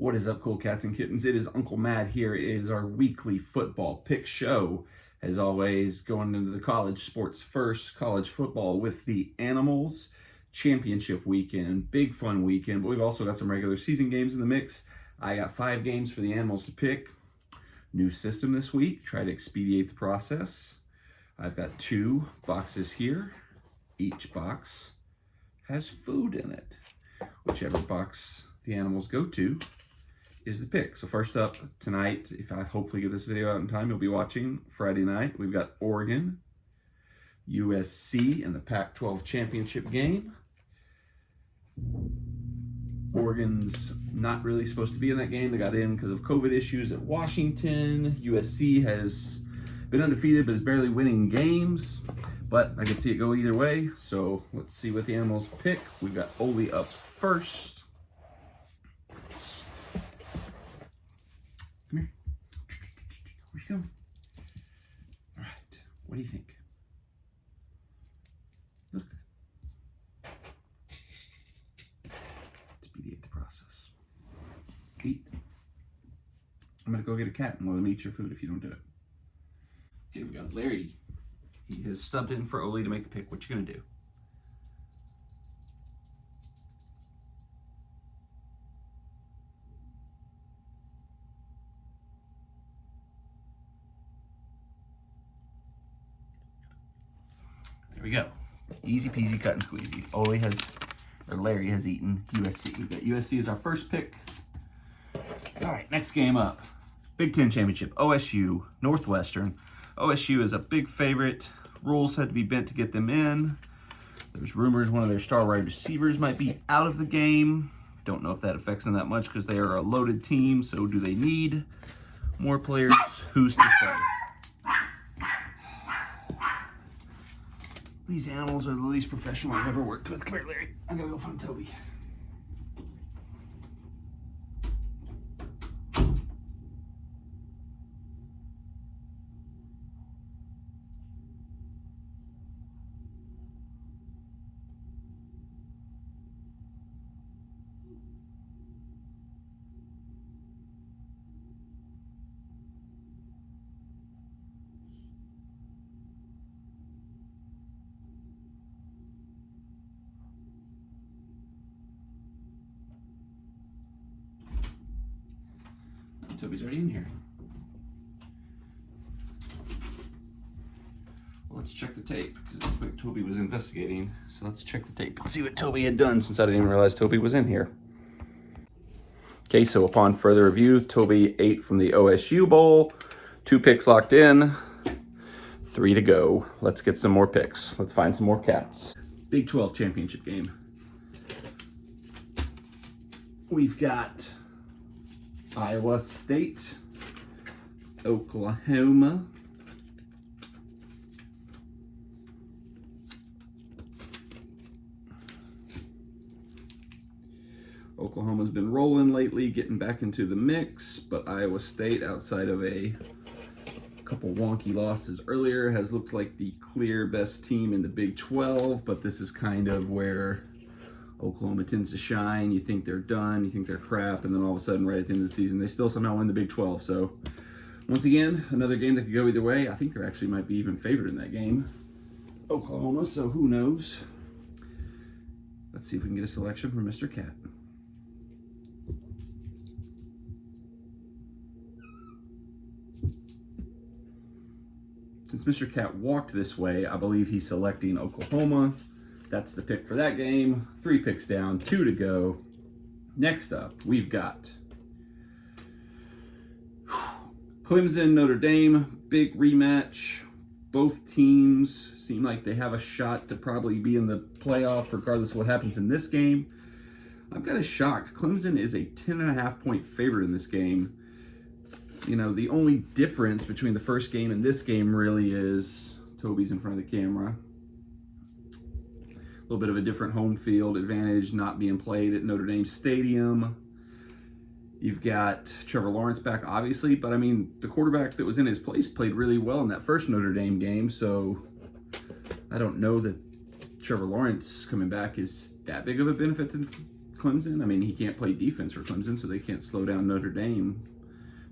What is up, cool cats and kittens? It is Uncle Matt here. It is our weekly football pick show. As always, going into the college sports first, college football with the Animals championship weekend. Big fun weekend, but we've also got some regular season games in the mix. I got 5 games for the Animals to pick. New system this week, try to expedite the process. I've got 2 boxes here. Each box has food in it. Whichever box the Animals go to is the pick. So first up tonight, if I hopefully get this video out in time, you'll be watching Friday night. We've got Oregon, USC in the Pac-12 championship game. Oregon's not really supposed to be in that game. They got in because of COVID issues at Washington. USC has been undefeated but is barely winning games. But I can see it go either way. So let's see what the Animals pick. We've got Ole up first. Come here. Where you going? All right. What do you think? Look. Expedite the process. Eat. I'm going to go get a cat and let him eat your food if you don't do it. Okay, we got Larry. He has subbed in for Ole to make the pick. What you going to do? There we go. Easy peasy, cut and squeezy. Larry has eaten USC. But USC is our first pick. All right, next game up. Big Ten Championship, OSU, Northwestern. OSU is a big favorite. Rules had to be bent to get them in. There's rumors one of their star wide receivers might be out of the game. Don't know if that affects them that much because they are a loaded team. So do they need more players? Who's to say? These animals are the least professional I've ever worked with. Come here, Larry. I gotta go find Toby. Toby's already in here. Well, let's check the tape because it looked like Toby was investigating. So let's check the tape and see what Toby had done since I didn't even realize Toby was in here. Okay, so upon further review, Toby ate from the OSU Bowl. 2 picks locked in, 3 to go. Let's get some more picks. Let's find some more cats. Big 12 championship game. We've got Iowa State, Oklahoma, Oklahoma's been rolling lately, getting back into the mix, but Iowa State, outside of a couple wonky losses earlier, has looked like the clear best team in the Big 12, but this is kind of where Oklahoma tends to shine. You think they're done, you think they're crap, and then all of a sudden, right at the end of the season, they still somehow win the Big 12. So, once again, another game that could go either way. I think they actually might be even favored in that game, Oklahoma, so who knows? Let's see if we can get a selection from Mr. Cat. Since Mr. Cat walked this way, I believe he's selecting Oklahoma. That's the pick for that game. 3 picks down, 2 to go. Next up, we've got Clemson, Notre Dame, big rematch. Both teams seem like they have a shot to probably be in the playoff regardless of what happens in this game. I'm kind of shocked. Clemson is a 10.5-point favorite in this game. You know, the only difference between the first game and this game really is Toby's in front of the camera. A little bit of a different home field advantage, not being played at Notre Dame Stadium. You've got Trevor Lawrence back, obviously, but I mean, the quarterback that was in his place played really well in that first Notre Dame game, so I don't know that Trevor Lawrence coming back is that big of a benefit to Clemson. I mean, he can't play defense for Clemson, so they can't slow down Notre Dame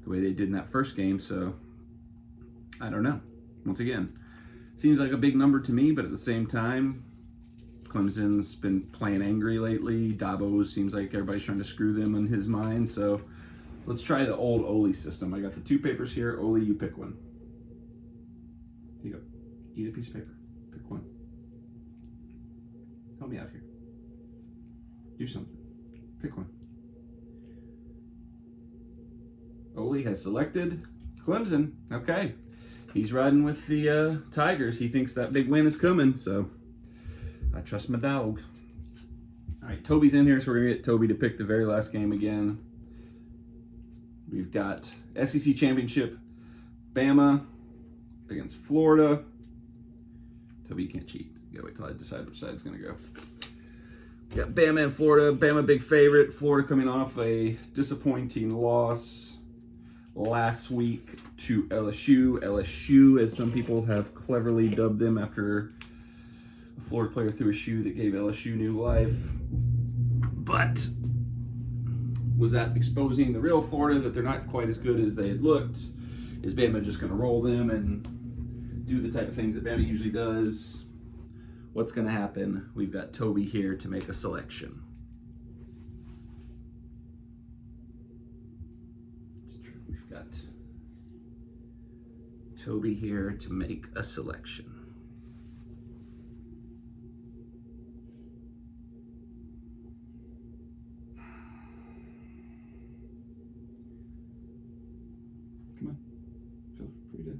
the way they did in that first game. So I don't know. Once again, seems like a big number to me, but at the same time, Clemson's been playing angry lately. Dabo seems like everybody's trying to screw them in his mind. So let's try the old Ole system. I got the 2 papers here. Ole, you pick one. Here you go. Eat a piece of paper. Pick one. Help me out here. Do something. Pick one. Ole has selected Clemson. Okay. He's riding with the Tigers. He thinks that big win is coming, so I trust my dog. All right, Toby's in here, so we're going to get Toby to pick the very last game again. We've got SEC Championship, Bama against Florida. Toby, you can't cheat. You gotta wait till I decide which side it's going to go. Got Bama and Florida. Bama big favorite. Florida coming off a disappointing loss last week to LSU. LSU, as some people have cleverly dubbed them after a Florida player threw a shoe that gave LSU new life. But was that exposing the real Florida, that they're not quite as good as they had looked? Is Bama just going to roll them and do the type of things that Bama usually does? What's going to happen? We've got Toby here to make a selection. It's true. We've got Toby here to make a selection. Come on. Feel free to.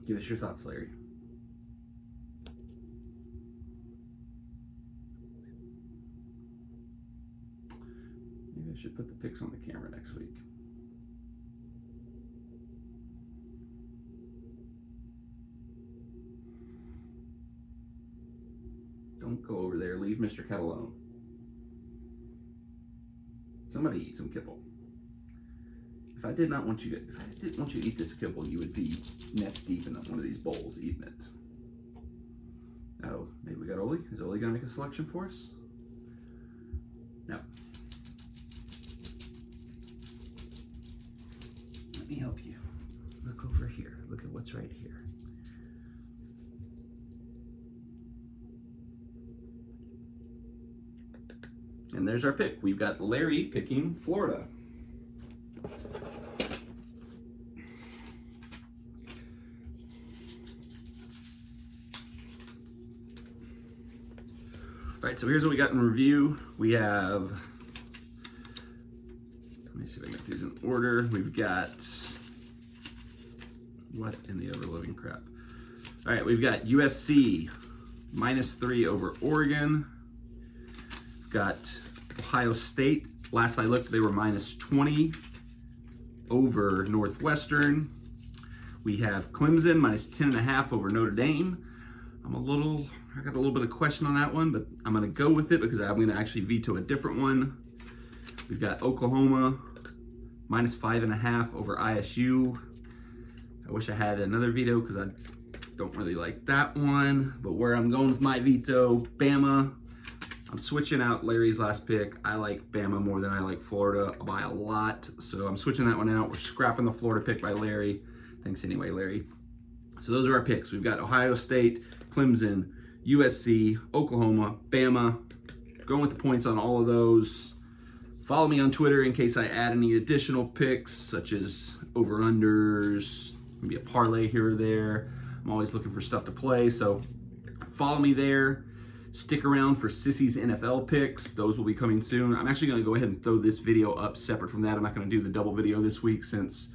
Give us your thoughts, Larry. Maybe I should put the pics on the camera next week. Don't go over there. Leave Mr. Cat alone. Somebody eat some kibble. If I didn't want you to eat this kibble, you would be neck deep in one of these bowls eating it. Oh, maybe we got Ole. Is Ole gonna make a selection for us? No. Let me help you. Look over here. Look at what's right here. And there's our pick. We've got Larry picking Florida. All right, so here's what we got in review. We have, let me see if I can get these in order. We've got, what in the ever-living crap? All right, we've got USC -3 over Oregon. We've got Ohio State. Last I looked, they were -20 over Northwestern. We have Clemson -10.5 over Notre Dame. I got a little bit of question on that one, but I'm gonna go with it because I'm gonna actually veto a different one. We've got Oklahoma -5.5 over ISU. I wish I had another veto because I don't really like that one, but where I'm going with my veto, Bama. I'm switching out Larry's last pick. I like Bama more than I like Florida by a lot, so I'm switching that one out. We're scrapping the Florida pick by Larry. Thanks anyway, Larry. So those are our picks. We've got Ohio State, Clemson, USC, Oklahoma, Bama. Going with the points on all of those. Follow me on Twitter in case I add any additional picks, such as over-unders, maybe a parlay here or there. I'm always looking for stuff to play, so follow me there. Stick around for Sissy's NFL picks. Those will be coming soon. I'm actually going to go ahead and throw this video up separate from that. I'm not going to do the double video this week since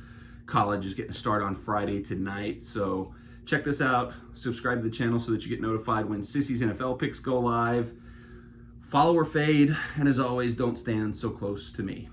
college is getting started on Friday tonight. So check this out. Subscribe to the channel so that you get notified when Sissy's NFL picks go live. Follow or fade, and as always, don't stand so close to me.